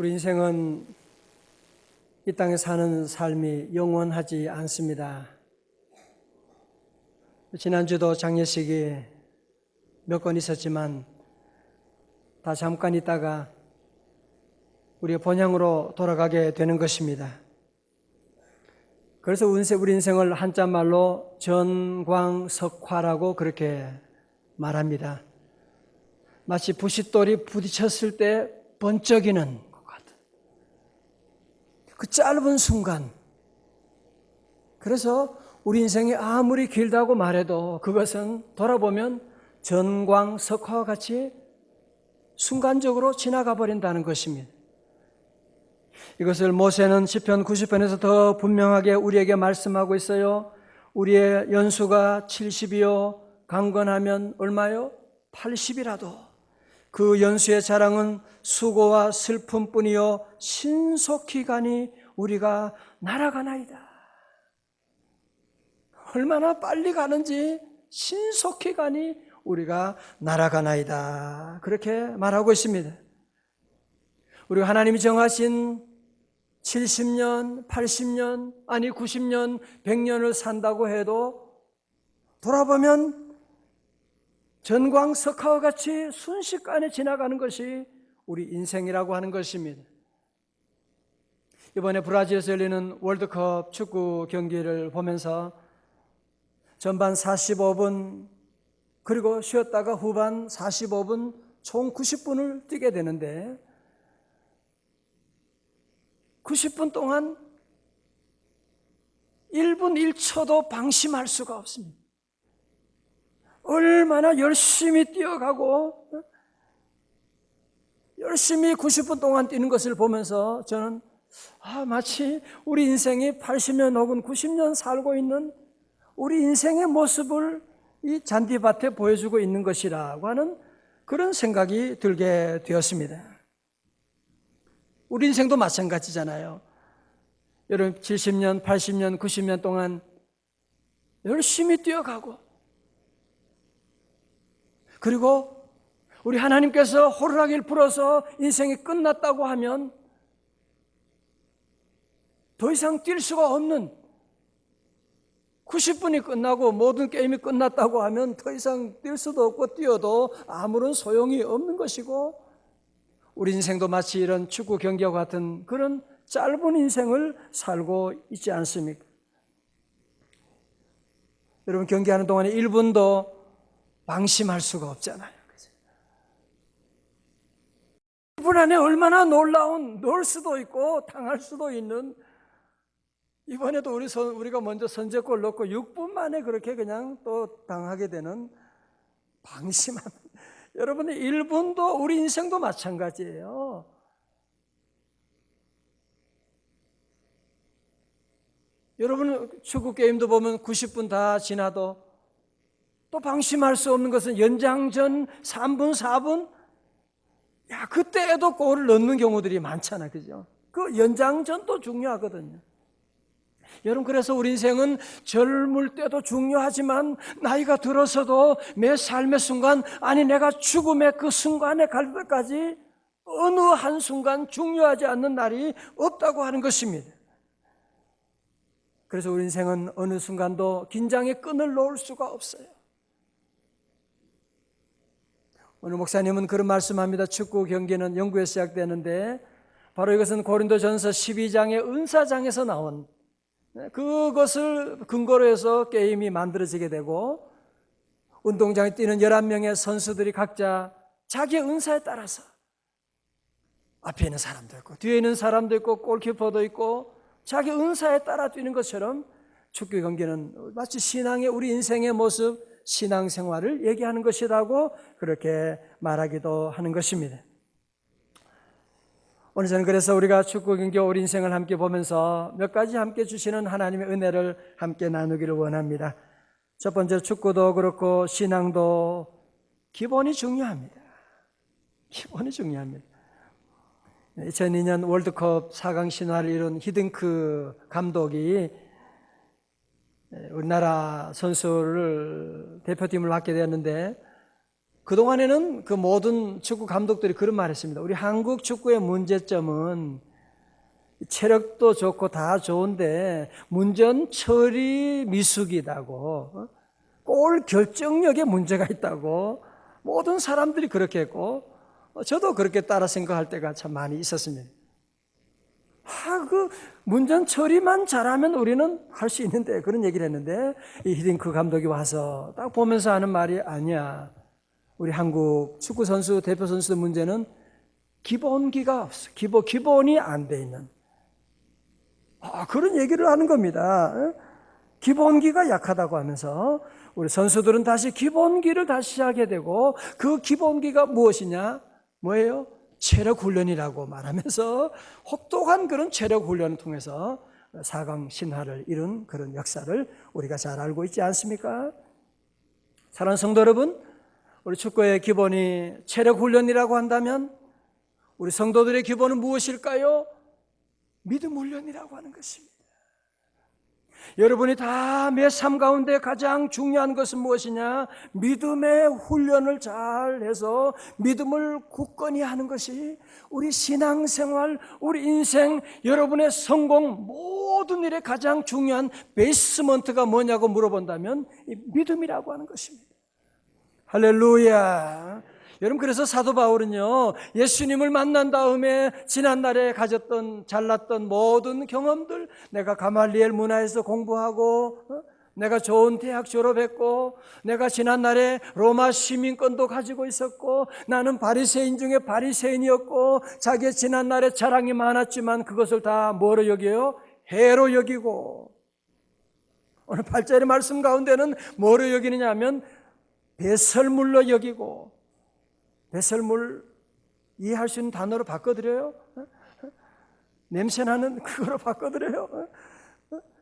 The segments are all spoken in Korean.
우리 인생은 이 땅에 사는 삶이 영원하지 않습니다. 지난주도 장례식이 몇 건 있었지만 다 잠깐 있다가 우리의 본향으로 돌아가게 되는 것입니다. 그래서 우리 인생을 한자말로 전광석화라고 그렇게 말합니다. 마치 부싯돌이 부딪혔을 때 번쩍이는 것 같은 그 짧은 순간. 그래서 우리 인생이 아무리 길다고 말해도 그것은 돌아보면 전광석화와 같이 순간적으로 지나가 버린다는 것입니다. 이것을 모세는 시편 90편에서 더 분명하게 우리에게 말씀하고 있어요. 우리의 연수가 70이요 강건하면 얼마요? 80이라도 그 연수의 자랑은 수고와 슬픔뿐이요 신속히 가니 우리가 날아가나이다. 얼마나 빨리 가는지 신속히 가니 우리가 날아가나이다. 그렇게 말하고 있습니다. 우리가 하나님이 정하신 70년, 80년, 아니 90년, 100년을 산다고 해도 돌아보면 전광석화와 같이 순식간에 지나가는 것이 우리 인생이라고 하는 것입니다. 이번에 브라질에서 열리는 월드컵 축구 경기를 보면서 전반 45분 그리고 쉬었다가 후반 45분 총 90분을 뛰게 되는데 90분 동안 1분 1초도 방심할 수가 없습니다. 얼마나 열심히 뛰어가고 열심히 90분 동안 뛰는 것을 보면서 저는 마치 우리 인생이 80년 혹은 90년 살고 있는 우리 인생의 모습을 이 잔디밭에 보여주고 있는 것이라고 하는 그런 생각이 들게 되었습니다. 우리 인생도 마찬가지잖아요. 여러분 70년, 80년, 90년 동안 열심히 뛰어가고 그리고 우리 하나님께서 호루라기를 불어서 인생이 끝났다고 하면 더 이상 뛸 수가 없는 90분이 끝나고 모든 게임이 끝났다고 하면 더 이상 뛸 수도 없고 뛰어도 아무런 소용이 없는 것이고 우리 인생도 마치 이런 축구 경기와 같은 그런 짧은 인생을 살고 있지 않습니까? 여러분 경기하는 동안에 1분도 방심할 수가 없잖아요. 1분 안에 얼마나 넣을 수도 있고 당할 수도 있는 이번에도 우리가 먼저 선제골 넣고 6분 만에 그렇게 그냥 또 당하게 되는 방심하는 여러분의 1분도 우리 인생도 마찬가지예요. 여러분 축구 게임도 보면 90분 다 지나도 또 방심할 수 없는 것은 연장전 3분, 4분 그때에도 골을 넣는 경우들이 많잖아요. 그죠? 그 연장전도 중요하거든요. 여러분 그래서 우리 인생은 젊을 때도 중요하지만 나이가 들어서도 매 삶의 순간 아니 내가 죽음의 그 순간에 갈 때까지 어느 한순간 중요하지 않는 날이 없다고 하는 것입니다. 그래서 우리 인생은 어느 순간도 긴장의 끈을 놓을 수가 없어요. 오늘 목사님은 그런 말씀합니다. 축구 경기는 영구에서 시작되는데 바로 이것은 고린도전서 12장의 은사장에서 나온 그것을 근거로 해서 게임이 만들어지게 되고 운동장에 뛰는 11명의 선수들이 각자 자기의 은사에 따라서 앞에 있는 사람도 있고 뒤에 있는 사람도 있고 골키퍼도 있고 자기 은사에 따라 뛰는 것처럼 축구 경기는 마치 신앙의 우리 인생의 모습 신앙생활을 얘기하는 것이라고 그렇게 말하기도 하는 것입니다. 오늘 저는 그래서 우리가 축구 경기 우리 인생을 함께 보면서 몇 가지 함께 주시는 하나님의 은혜를 함께 나누기를 원합니다. 첫 번째 축구도 그렇고 신앙도 기본이 중요합니다. 기본이 중요합니다. 2002년 월드컵 4강 신화를 이룬 히딩크 감독이 우리나라 선수를 대표팀을 맡게 되었는데 그동안에는 그 모든 축구 감독들이 그런 말 했습니다. 우리 한국 축구의 문제점은 체력도 좋고 다 좋은데 문전 처리 미숙이다고, 골 결정력에 문제가 있다고 모든 사람들이 그렇게 했고, 저도 그렇게 따라 생각할 때가 참 많이 있었습니다. 그 문전 처리만 잘하면 우리는 할 수 있는데, 그런 얘기를 했는데, 이 히딩크 감독이 와서 딱 보면서 하는 말이, 아니야, 우리 한국 축구 선수 대표 선수들 문제는 기본기가 없어. 기본이 안 돼 있는, 그런 얘기를 하는 겁니다. 기본기가 약하다고 하면서 우리 선수들은 다시 기본기를 다시 하게 되고, 그 기본기가 무엇이냐? 뭐예요? 체력 훈련이라고 말하면서 혹독한 그런 체력 훈련을 통해서 4강 신화를 이룬 그런 역사를 우리가 잘 알고 있지 않습니까? 사랑하는 성도 여러분, 우리 축구의 기본이 체력 훈련이라고 한다면 우리 성도들의 기본은 무엇일까요? 믿음 훈련이라고 하는 것입니다. 여러분이 다 매 삶 가운데 가장 중요한 것은 무엇이냐? 믿음의 훈련을 잘 해서 믿음을 굳건히 하는 것이 우리 신앙생활, 우리 인생, 여러분의 성공, 모든 일에 가장 중요한 베이스먼트가 뭐냐고 물어본다면 이 믿음이라고 하는 것입니다. 할렐루야. 여러분, 그래서 사도 바울은요, 예수님을 만난 다음에 지난날에 가졌던 잘났던 모든 경험들, 내가 가말리엘 문화에서 공부하고, 내가 좋은 대학 졸업했고, 내가 지난날에 로마 시민권도 가지고 있었고, 나는 바리새인 중에 바리새인이었고, 자기의 지난날에 자랑이 많았지만 그것을 다 뭐로 여겨요? 해로 여기고, 오늘 8절의 말씀 가운데는 뭐로 여기느냐 하면 배설물로 여기고, 배설물 이해할 수 있는 단어로 바꿔드려요? 냄새나는 그거로 바꿔드려요?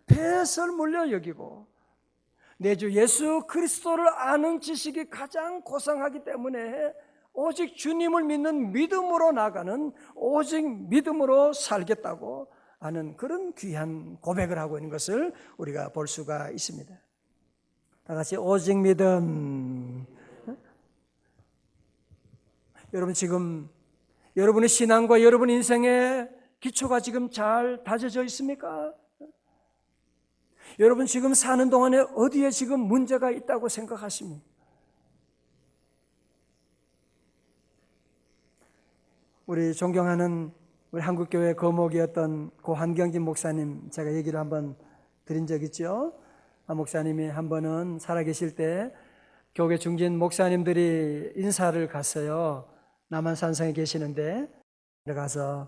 배설물로 여기고, 내 주 예수 그리스도를 아는 지식이 가장 고상하기 때문에 오직 주님을 믿는 믿음으로 나가는, 오직 믿음으로 살겠다고 하는 그런 귀한 고백을 하고 있는 것을 우리가 볼 수가 있습니다. 다 같이 오직 믿음. 여러분, 지금 여러분의 신앙과 여러분 인생의 기초가 지금 잘 다져져 있습니까? 여러분 지금 사는 동안에 어디에 지금 문제가 있다고 생각하십니까? 우리 존경하는 우리 한국교회 거목이었던 고 한경진 목사님, 제가 얘기를 한번 드린 적 있죠. 목사님이 한 번은 살아계실 때 교회 중진 목사님들이 인사를 갔어요. 남한산성에 계시는데 들어가서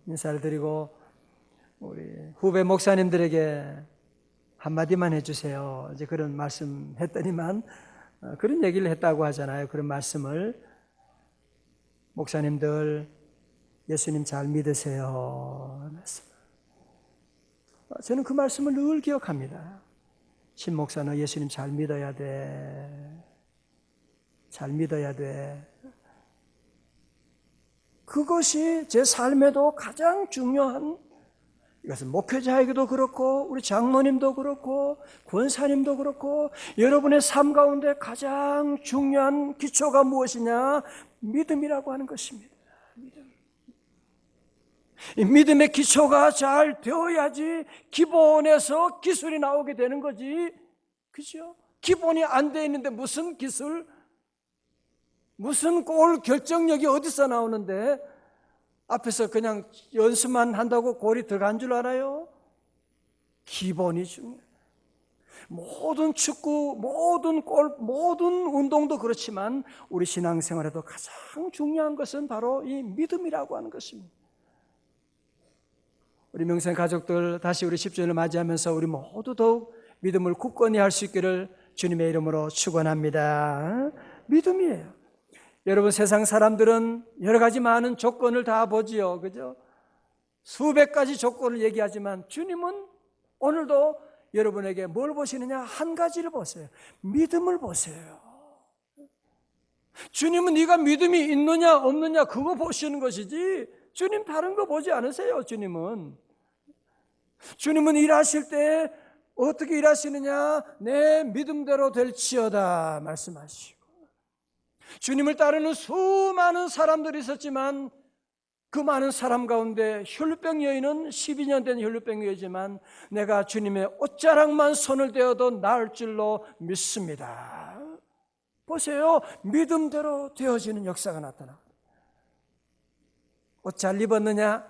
인사를 드리고, 우리 후배 목사님들에게 한마디만 해주세요, 이제 그런 말씀 했더니만, 그런 얘기를 했다고 하잖아요. 그런 말씀을, 목사님들 예수님 잘 믿으세요. 저는 그 말씀을 늘 기억합니다. 신 목사, 너 예수님 잘 믿어야 돼. 잘 믿어야 돼. 그것이 제 삶에도 가장 중요한, 이것은 목회자에게도 그렇고 우리 장로님도 그렇고 권사님도 그렇고 여러분의 삶 가운데 가장 중요한 기초가 무엇이냐? 믿음이라고 하는 것입니다. 믿음. 이 믿음의 기초가 잘 되어야지 기본에서 기술이 나오게 되는 거지, 그죠? 기본이 안 돼 있는데 무슨 기술, 무슨 골 결정력이 어디서 나오는데 앞에서 그냥 연습만 한다고 골이 들어간 줄 알아요? 기본이 중요해요. 모든 축구, 모든 골, 모든 운동도 그렇지만 우리 신앙생활에도 가장 중요한 것은 바로 이 믿음이라고 하는 것입니다. 우리 명생 가족들, 다시 우리 10주년을 맞이하면서 우리 모두 더욱 믿음을 굳건히 할 수 있기를 주님의 이름으로 축원합니다. 믿음이에요. 여러분, 세상 사람들은 여러 가지 많은 조건을 다 보지요, 그죠? 수백 가지 조건을 얘기하지만 주님은 오늘도 여러분에게 뭘 보시느냐? 한 가지를 보세요. 믿음을 보세요. 주님은 네가 믿음이 있느냐 없느냐 그거 보시는 것이지, 주님 다른 거 보지 않으세요. 주님은 일하실 때 어떻게 일하시느냐? 내 믿음대로 될지어다 말씀하시고, 주님을 따르는 수많은 사람들이 있었지만 그 많은 사람 가운데 혈루병 여인은 12년 된 혈루병 여인이지만 내가 주님의 옷자락만 손을 대어도 나을 줄로 믿습니다. 보세요. 믿음대로 되어지는 역사가 나타나. 옷 잘 입었느냐?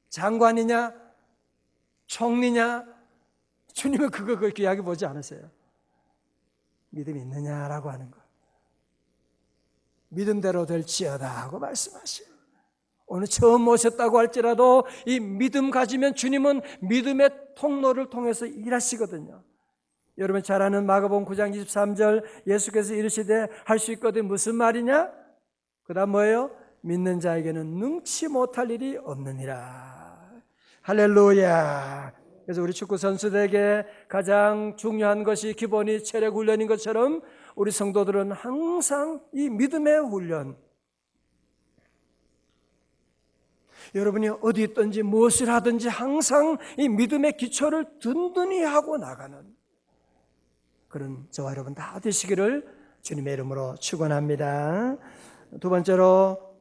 장관이냐? 총리냐? 주님은 그렇게 이야기 보지 않으세요. 믿음이 있느냐라고 하는 거. 믿음대로 될지어다 하고 말씀하시요. 오늘 처음 오셨다고 할지라도 이 믿음 가지면 주님은 믿음의 통로를 통해서 일하시거든요. 여러분 잘 아는 마가복음 9장 23절 예수께서 이르시되 할 수 있거든 무슨 말이냐? 그 다음 뭐예요? 믿는 자에게는 능치 못할 일이 없느니라. 할렐루야. 그래서 우리 축구 선수들에게 가장 중요한 것이 기본이 체력 훈련인 것처럼 우리 성도들은 항상 이 믿음의 훈련, 여러분이 어디 있든지 무엇을 하든지 항상 이 믿음의 기초를 든든히 하고 나가는 그런 저와 여러분 다 되시기를 주님의 이름으로 축원합니다. 두 번째로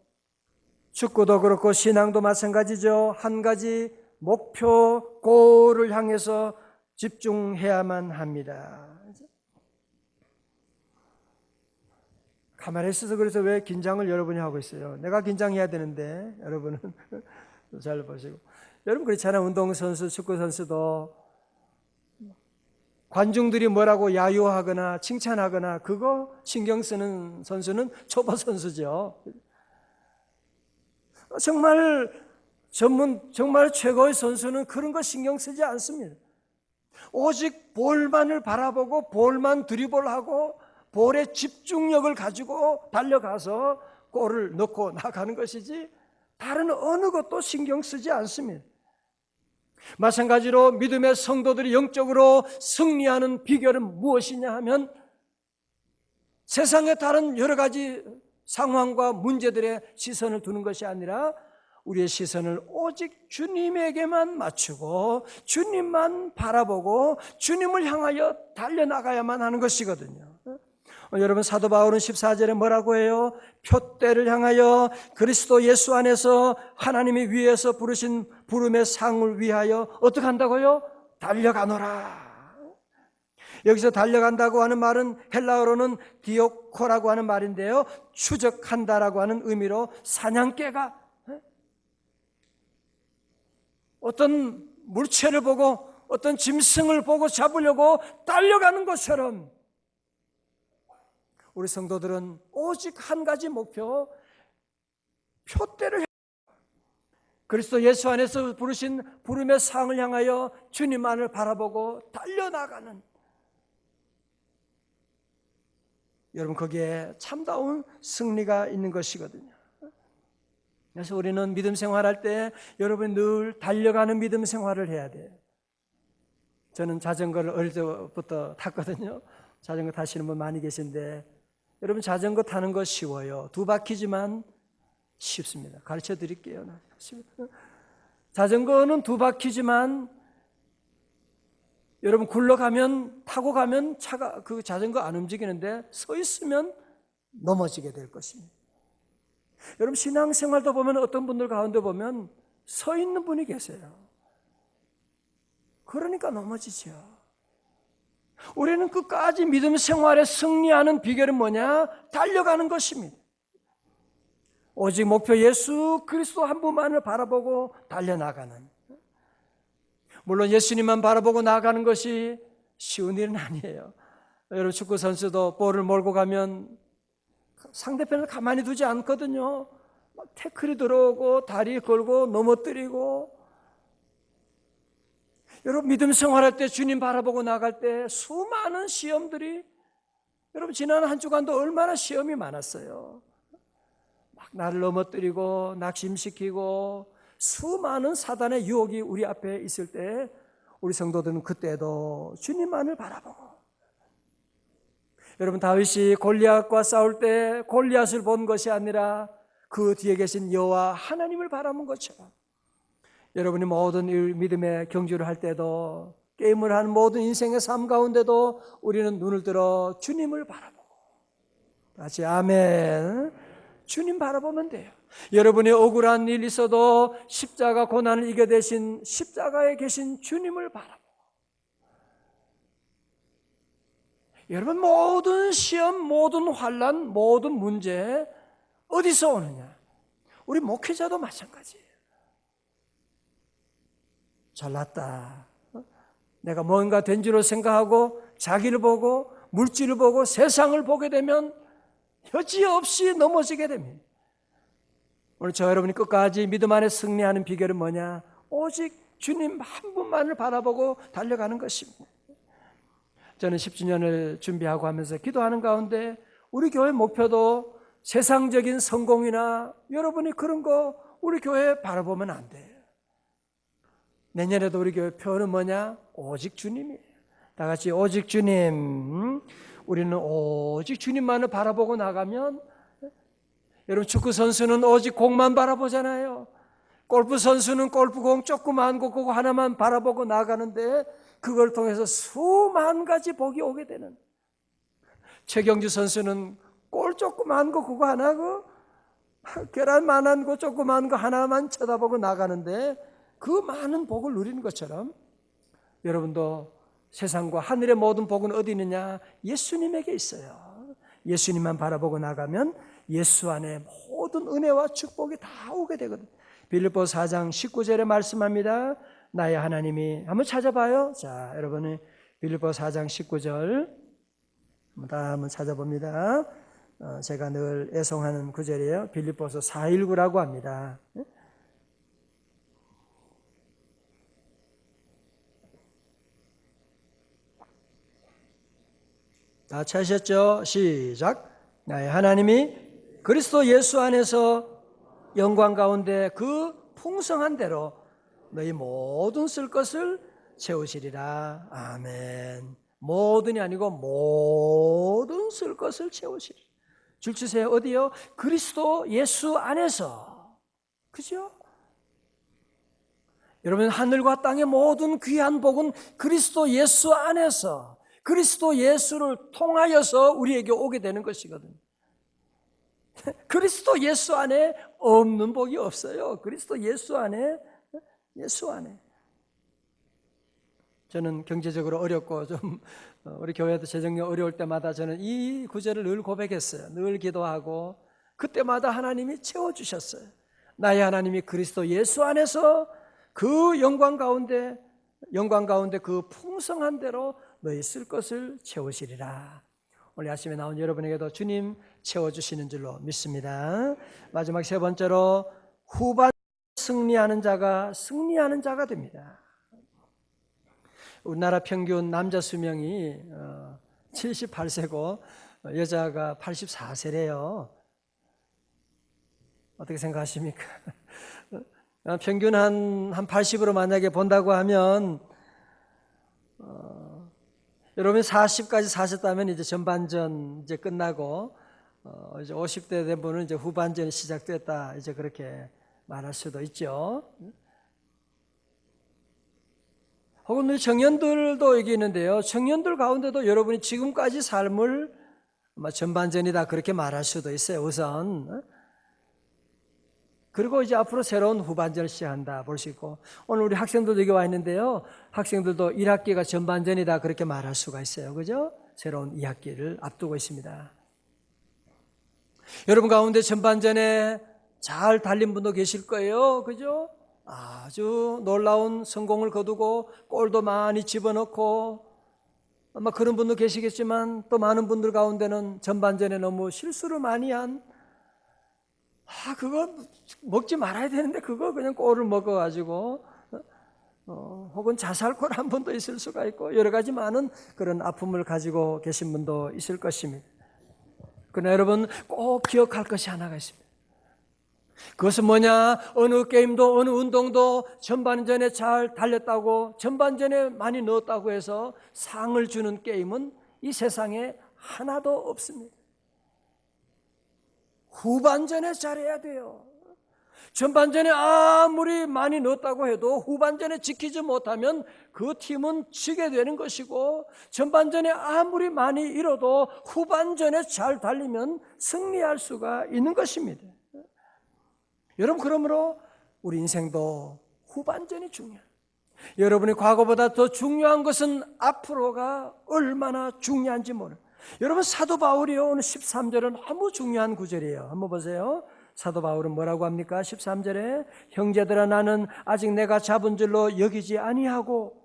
축구도 그렇고 신앙도 마찬가지죠. 한 가지 목표, 골을 향해서 집중해야만 합니다. 가만히 있어서 그래서 왜 긴장을 여러분이 하고 있어요? 내가 긴장해야 되는데 여러분은 잘 보시고. 여러분 그렇잖아요. 운동선수, 축구선수도 관중들이 뭐라고 야유하거나 칭찬하거나 그거 신경 쓰는 선수는 초보 선수죠. 정말 최고의 선수는 그런 거 신경 쓰지 않습니다. 오직 볼만을 바라보고 볼만 드리블하고 볼의 집중력을 가지고 달려가서 골을 넣고 나가는 것이지 다른 어느 것도 신경 쓰지 않습니다. 마찬가지로 믿음의 성도들이 영적으로 승리하는 비결은 무엇이냐 하면 세상의 다른 여러 가지 상황과 문제들의 시선을 두는 것이 아니라 우리의 시선을 오직 주님에게만 맞추고 주님만 바라보고 주님을 향하여 달려나가야만 하는 것이거든요. 여러분 사도 바울은 14절에 뭐라고 해요? 표대를 향하여 그리스도 예수 안에서 하나님이 위에서 부르신 부름의 상을 위하여 어떻게 한다고요? 달려가노라. 여기서 달려간다고 하는 말은 헬라어로는 디오코라고 하는 말인데요, 추적한다라고 하는 의미로 사냥개가 어떤 물체를 보고 어떤 짐승을 보고 잡으려고 달려가는 것처럼 우리 성도들은 오직 한 가지 목표, 표대를 그리스도 예수 안에서 부르신 부름의 상을 향하여 주님만을 바라보고 달려나가는, 여러분 거기에 참다운 승리가 있는 것이거든요. 그래서 우리는 믿음 생활할 때 여러분 늘 달려가는 믿음 생활을 해야 돼요. 저는 자전거를 어릴 때부터 탔거든요. 자전거 타시는 분 많이 계신데 여러분 자전거 타는 거 쉬워요. 2바퀴지만 쉽습니다. 가르쳐 드릴게요. 자전거는 2바퀴지만 여러분 굴러가면, 타고 가면 차가, 그 자전거 안 움직이는데 서 있으면 넘어지게 될 것입니다. 여러분 신앙생활도 보면 어떤 분들 가운데 보면 서 있는 분이 계세요. 그러니까 넘어지죠. 우리는 끝까지 믿음 생활에 승리하는 비결은 뭐냐? 달려가는 것입니다. 오직 목표 예수 그리스도 한 분만을 바라보고 달려나가는. 물론 예수님만 바라보고 나가는 것이 쉬운 일은 아니에요. 여러분 축구 선수도 볼을 몰고 가면 상대편을 가만히 두지 않거든요. 막 태클이 들어오고 다리 걸고 넘어뜨리고. 여러분 믿음 생활할 때 주님 바라보고 나갈 때 수많은 시험들이, 여러분 지난 한 주간도 얼마나 시험이 많았어요. 막 나를 넘어뜨리고 낙심시키고 수많은 사단의 유혹이 우리 앞에 있을 때 우리 성도들은 그때도 주님만을 바라보고. 여러분 다윗이 골리앗과 싸울 때 골리앗을 본 것이 아니라 그 뒤에 계신 여호와 하나님을 바라본 것처럼 여러분이 모든 믿음의 경주를 할 때도, 게임을 하는 모든 인생의 삶 가운데도 우리는 눈을 들어 주님을 바라보고 같이 아멘. 주님 바라보면 돼요. 여러분이 억울한 일 있어도 십자가 고난을 이겨내신 십자가에 계신 주님을 바라보고, 여러분 모든 시험, 모든 환난, 모든 문제 어디서 오느냐? 우리 목회자도 마찬가지예요. 잘났다, 내가 뭔가 된 줄로 생각하고 자기를 보고 물질을 보고 세상을 보게 되면 여지없이 넘어지게 됩니다. 오늘 저 여러분이 끝까지 믿음 안에 승리하는 비결은 뭐냐? 오직 주님 한 분만을 바라보고 달려가는 것입니다. 저는 10주년을 준비하고 하면서 기도하는 가운데 우리 교회 목표도 세상적인 성공이나 여러분이 그런 거 우리 교회 바라보면 안 돼요. 내년에도 우리 교회 표는 뭐냐? 오직 주님이에요. 다 같이 오직 주님. 우리는 오직 주님만을 바라보고 나가면, 여러분 축구 선수는 오직 공만 바라보잖아요. 골프 선수는 골프공 조그만 거 그거 하나만 바라보고 나가는데 그걸 통해서 수만 가지 복이 오게 되는, 최경주 선수는 골 조그만 거 그거 하나, 계란만한 거 조그만 거 하나만 쳐다보고 나가는데 그 많은 복을 누리는 것처럼 여러분도 세상과 하늘의 모든 복은 어디 있느냐? 예수님에게 있어요. 예수님만 바라보고 나가면 예수 안에 모든 은혜와 축복이 다 오게 되거든요. 빌립보서 4장 19절에 말씀합니다. 나의 하나님이, 한번 찾아봐요. 자, 여러분이 빌립보서 4장 19절 한번 찾아봅니다. 제가 늘 애송하는 구절이에요. 빌립보서 4:19라고 합니다. 다 찾으셨죠? 시작. 나의 하나님이 그리스도 예수 안에서 영광 가운데 그 풍성한 대로 너희 모든 쓸 것을 채우시리라. 아멘. 모든이 아니고 모든 쓸 것을 채우시리라. 줄 주세요. 어디요? 그리스도 예수 안에서. 그죠? 여러분, 하늘과 땅의 모든 귀한 복은 그리스도 예수 안에서, 그리스도 예수를 통하여서 우리에게 오게 되는 것이거든요. 그리스도 예수 안에 없는 복이 없어요. 그리스도 예수 안에, 예수 안에. 저는 경제적으로 어렵고 좀 우리 교회도 재정이 어려울 때마다 저는 이 구절을 늘 고백했어요. 늘 기도하고 그때마다 하나님이 채워주셨어요. 나의 하나님이 그리스도 예수 안에서 그 영광 가운데 그 풍성한 대로 너희 쓸 것을 채우시리라. 오늘 아침에 나온 여러분에게도 주님 채워주시는 줄로 믿습니다. 마지막 세 번째로 후반 승리하는 자가 됩니다. 우리나라 평균 남자 수명이 78세고 여자가 84세래요. 어떻게 생각하십니까? 평균 한 80으로 만약에 본다고 하면 여러분이 40까지 사셨다면 이제 전반전 이제 끝나고 이제 50대 된 분은 이제 후반전이 시작됐다, 이제 그렇게 말할 수도 있죠. 혹은 우리 청년들도 여기 있는데요. 청년들 가운데도 여러분이 지금까지 삶을 전반전이다 그렇게 말할 수도 있어요. 우선. 그리고 이제 앞으로 새로운 후반전을 시작한다 볼 수 있고, 오늘 우리 학생들도 여기 와 있는데요. 학생들도 1학기가 전반전이다 그렇게 말할 수가 있어요. 그죠? 새로운 2학기를 앞두고 있습니다. 여러분 가운데 전반전에 잘 달린 분도 계실 거예요. 그죠? 아주 놀라운 성공을 거두고 골도 많이 집어넣고 아마 그런 분도 계시겠지만, 또 많은 분들 가운데는 전반전에 너무 실수를 많이 한, 그거 먹지 말아야 되는데 그거 그냥 골을 먹어가지고 혹은 자살골 한 분도 있을 수가 있고, 여러 가지 많은 그런 아픔을 가지고 계신 분도 있을 것입니다. 그러나 여러분 꼭 기억할 것이 하나가 있습니다. 그것은 뭐냐? 어느 게임도 어느 운동도 전반전에 잘 달렸다고, 전반전에 많이 넣었다고 해서 상을 주는 게임은 이 세상에 하나도 없습니다. 후반전에 잘해야 돼요. 전반전에 아무리 많이 넣었다고 해도 후반전에 지키지 못하면 그 팀은 지게 되는 것이고, 전반전에 아무리 많이 잃어도 후반전에 잘 달리면 승리할 수가 있는 것입니다. 여러분, 그러므로 우리 인생도 후반전이 중요해요. 여러분이 과거보다 더 중요한 것은 앞으로가 얼마나 중요한지 모르는. 여러분, 사도 바울이요, 오늘 13절은 너무 중요한 구절이에요. 한번 보세요. 사도 바울은 뭐라고 합니까? 13절에 형제들아, 나는 아직 내가 잡은 줄로 여기지 아니하고,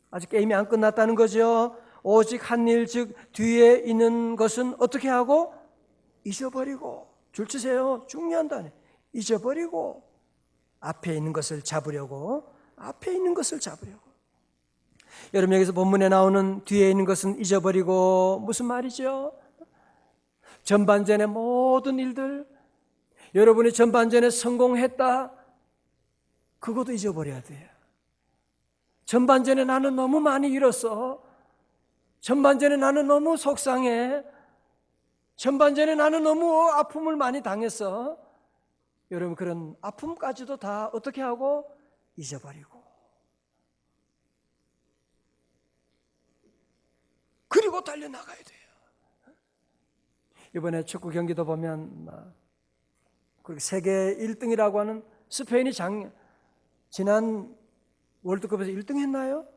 아직 게임이 안 끝났다는 거죠. 오직 한 일, 즉 뒤에 있는 것은 어떻게 하고? 잊어버리고. 줄 치세요. 중요한 단어. 잊어버리고 앞에 있는 것을 잡으려고. 앞에 있는 것을 잡으려고. 여러분, 여기서 본문에 나오는 뒤에 있는 것은 잊어버리고, 무슨 말이죠? 전반전의 모든 일들, 여러분이 전반전에 성공했다, 그것도 잊어버려야 돼요. 전반전에 나는 너무 많이 잃었어. 전반전에 나는 너무 속상해. 전반전에 나는 너무 아픔을 많이 당했어. 여러분, 그런 아픔까지도 다 어떻게 하고? 잊어버리고. 그리고 달려나가야 돼요. 이번에 축구 경기도 보면 세계 1등이라고 하는 스페인이 지난 월드컵에서 1등 했나요?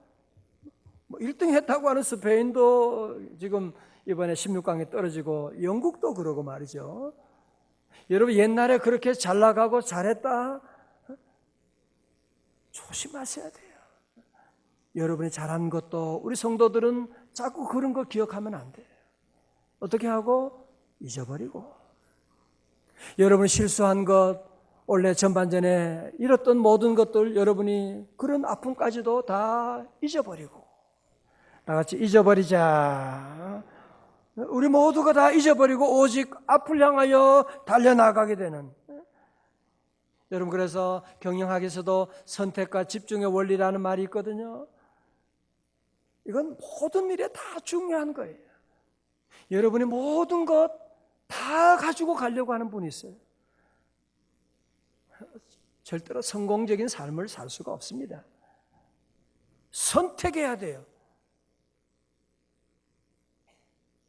1등 했다고 하는 스페인도 지금 이번에 16강에 떨어지고, 영국도 그러고 말이죠. 여러분, 옛날에 그렇게 잘 나가고 잘했다? 조심하셔야 돼요. 여러분이 잘한 것도 우리 성도들은 자꾸 그런 거 기억하면 안 돼요. 어떻게 하고? 잊어버리고. 여러분이 실수한 것, 원래 전반전에 잃었던 모든 것들, 여러분이 그런 아픔까지도 다 잊어버리고, 다 같이 잊어버리자. 우리 모두가 다 잊어버리고 오직 앞을 향하여 달려나가게 되는. 여러분, 그래서 경영학에서도 선택과 집중의 원리라는 말이 있거든요. 이건 모든 일에 다 중요한 거예요. 여러분이 모든 것 다 가지고 가려고 하는 분이 있어요. 절대로 성공적인 삶을 살 수가 없습니다. 선택해야 돼요.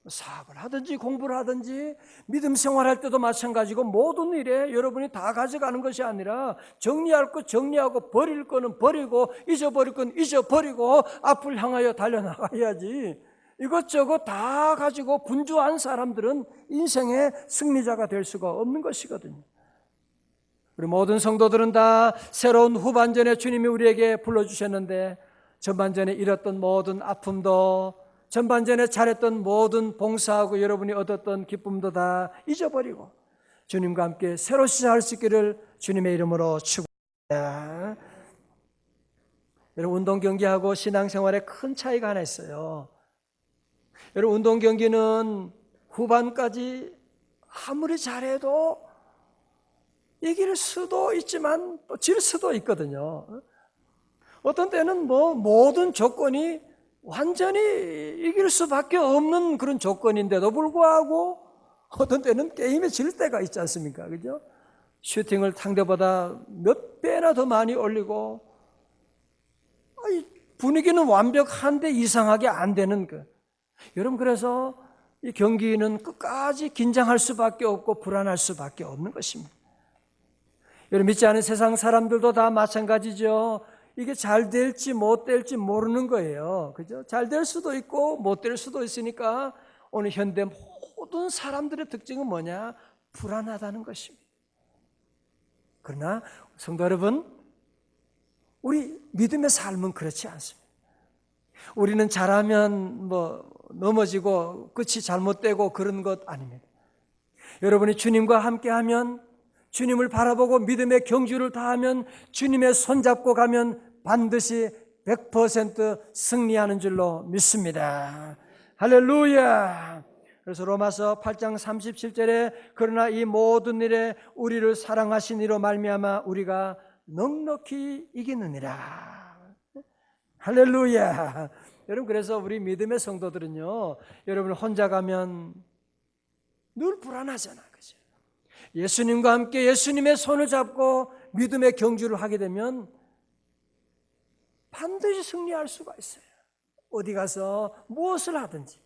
사업을 하든지 공부를 하든지 믿음 생활할 때도 마찬가지고, 모든 일에 여러분이 다 가져가는 것이 아니라 정리할 것 정리하고, 버릴 거는 버리고, 잊어버릴 건 잊어버리고 앞을 향하여 달려나가야지. 이것저것 다 가지고 분주한 사람들은 인생의 승리자가 될 수가 없는 것이거든요. 우리 모든 성도들은 다 새로운 후반전에 주님이 우리에게 불러주셨는데, 전반전에 잃었던 모든 아픔도, 전반전에 잘했던 모든 봉사하고 여러분이 얻었던 기쁨도 다 잊어버리고 주님과 함께 새로 시작할 수 있기를 주님의 이름으로 축원합니다. 여러분, 운동 경기하고 신앙생활에 큰 차이가 하나 있어요. 여러분, 운동 경기는 후반까지 아무리 잘해도 이길 수도 있지만 또 질 수도 있거든요. 어떤 때는 모든 조건이 완전히 이길 수밖에 없는 그런 조건인데도 불구하고 어떤 때는 게임에 질 때가 있지 않습니까? 그죠? 슈팅을 상대보다 몇 배나 더 많이 올리고, 분위기는 완벽한데 이상하게 안 되는 거. 여러분, 그래서 이 경기는 끝까지 긴장할 수밖에 없고 불안할 수밖에 없는 것입니다. 여러분, 믿지 않은 세상 사람들도 다 마찬가지죠. 이게 잘 될지 못 될지 모르는 거예요. 그죠? 잘 될 수도 있고 못 될 수도 있으니까 오늘 현대 모든 사람들의 특징은 뭐냐? 불안하다는 것입니다. 그러나 성도 여러분, 우리 믿음의 삶은 그렇지 않습니다. 우리는 잘하면 넘어지고 끝이 잘못되고 그런 것 아닙니다. 여러분이 주님과 함께하면, 주님을 바라보고 믿음의 경주를 다하면, 주님의 손잡고 가면 반드시 100% 승리하는 줄로 믿습니다. 할렐루야. 그래서 로마서 8장 37절에 그러나 이 모든 일에 우리를 사랑하신 이로 말미암아 우리가 넉넉히 이기느니라. 할렐루야. 여러분, 그래서 우리 믿음의 성도들은요, 여러분 혼자 가면 늘 불안하잖아, 그죠? 예수님과 함께 예수님의 손을 잡고 믿음의 경주를 하게 되면 반드시 승리할 수가 있어요. 어디 가서 무엇을 하든지.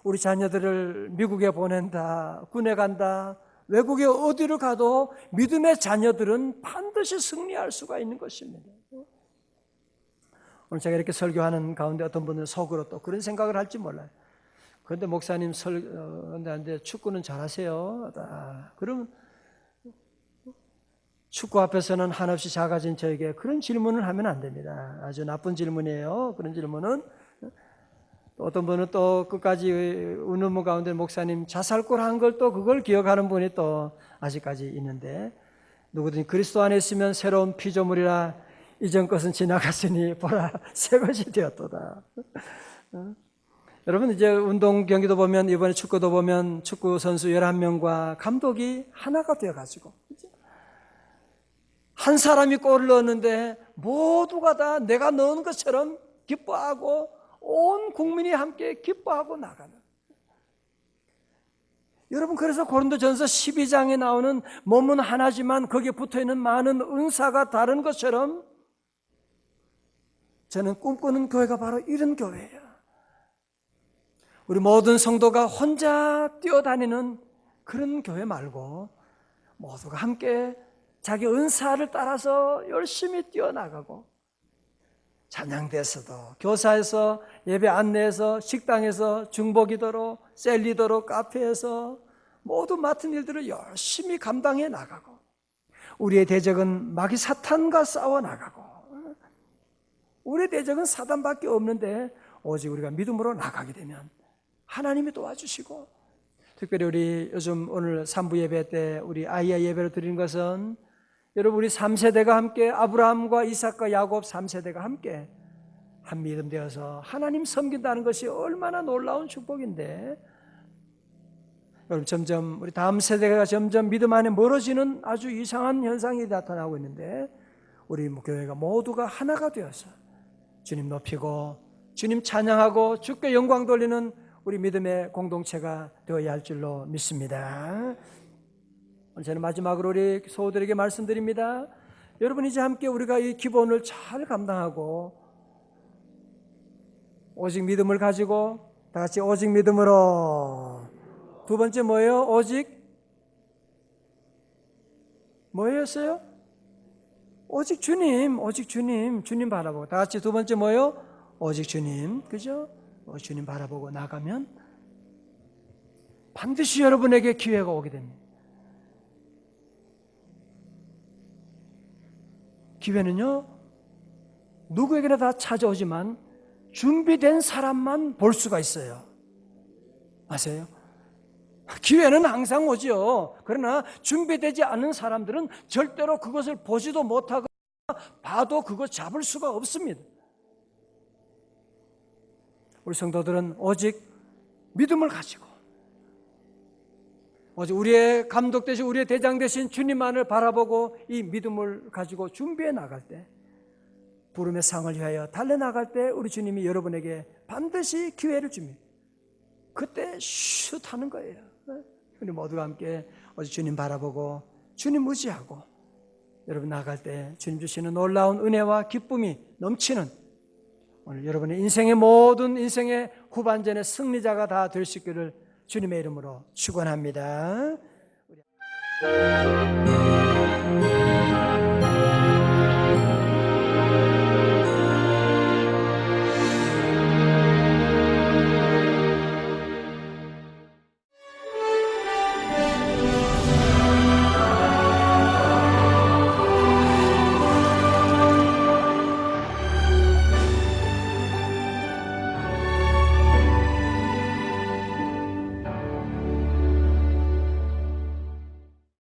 우리 자녀들을 미국에 보낸다, 군에 간다, 외국에 어디를 가도 믿음의 자녀들은 반드시 승리할 수가 있는 것입니다. 오늘 제가 이렇게 설교하는 가운데 어떤 분은 속으로 또 그런 생각을 할지 몰라요. 그런데 목사님 근데 축구는 잘하세요. 그러면 축구 앞에서는 한없이 작아진 저에게 그런 질문을 하면 안 됩니다. 아주 나쁜 질문이에요. 그런 질문은. 어떤 분은 또 끝까지 의문문 가운데 목사님 자살골 한 걸 또 그걸 기억하는 분이 또 아직까지 있는데, 누구든지 그리스도 안에 있으면 새로운 피조물이라 이전 것은 지나갔으니 보라 새 것이 되었도다. 여러분, 이제 운동 경기도 보면, 이번에 축구도 보면 축구 선수 11명과 감독이 하나가 되어가지고 한 사람이 골을 넣었는데 모두가 다 내가 넣은 것처럼 기뻐하고 온 국민이 함께 기뻐하고 나가는. 여러분, 그래서 고린도전서 12장에 나오는 몸은 하나지만 거기에 붙어있는 많은 은사가 다른 것처럼 저는 꿈꾸는 교회가 바로 이런 교회예요. 우리 모든 성도가 혼자 뛰어다니는 그런 교회 말고 모두가 함께 자기 은사를 따라서 열심히 뛰어나가고, 찬양대에서도, 교사에서, 예배 안내에서, 식당에서, 중보기도로, 셀리더로, 카페에서 모두 맡은 일들을 열심히 감당해 나가고, 우리의 대적은 마귀 사탄과 싸워 나가고, 우리의 대적은 사단밖에 없는데 오직 우리가 믿음으로 나가게 되면 하나님이 도와주시고, 특별히 우리 요즘 오늘 3부 예배 때 우리 아이야 예배를 드리는 것은 여러분, 우리 3세대가 함께, 아브라함과 이삭과 야곱 3세대가 함께 한 믿음 되어서 하나님 섬긴다는 것이 얼마나 놀라운 축복인데, 여러분, 점점 우리 다음 세대가 점점 믿음 안에 멀어지는 아주 이상한 현상이 나타나고 있는데, 우리 교회가 모두가 하나가 되어서 주님 높이고 주님 찬양하고 주께 영광 돌리는 우리 믿음의 공동체가 되어야 할 줄로 믿습니다. 저는 마지막으로 우리 소호들에게 말씀드립니다. 여러분, 이제 함께 우리가 이 기본을 잘 감당하고 오직 믿음을 가지고 다 같이 오직 믿음으로. 두 번째 뭐예요? 뭐였어요? 오직 주님, 오직 주님, 주님 바라보고. 다 같이 두 번째 뭐예요? 오직 주님, 그죠? 오직 주님 바라보고 나가면 반드시 여러분에게 기회가 오게 됩니다. 기회는요, 누구에게나 다 찾아오지만 준비된 사람만 볼 수가 있어요. 아세요? 기회는 항상 오죠. 그러나 준비되지 않은 사람들은 절대로 그것을 보지도 못하고 봐도 그것 잡을 수가 없습니다. 우리 성도들은 오직 믿음을 가지고, 오직 우리의 감독 되신, 우리의 대장 되신 주님만을 바라보고 이 믿음을 가지고 준비해 나갈 때, 부름의 상을 위하여 달려나갈 때 우리 주님이 여러분에게 반드시 기회를 줍니다. 그때 슛 하는 거예요. 우리 모두가 함께 오직 주님 바라보고 주님 의지하고 여러분 나갈 때 주님 주시는 놀라운 은혜와 기쁨이 넘치는, 오늘 여러분의 인생의 모든 인생의 후반전의 승리자가 다 될 수 있기를 주님의 이름으로 축원합니다.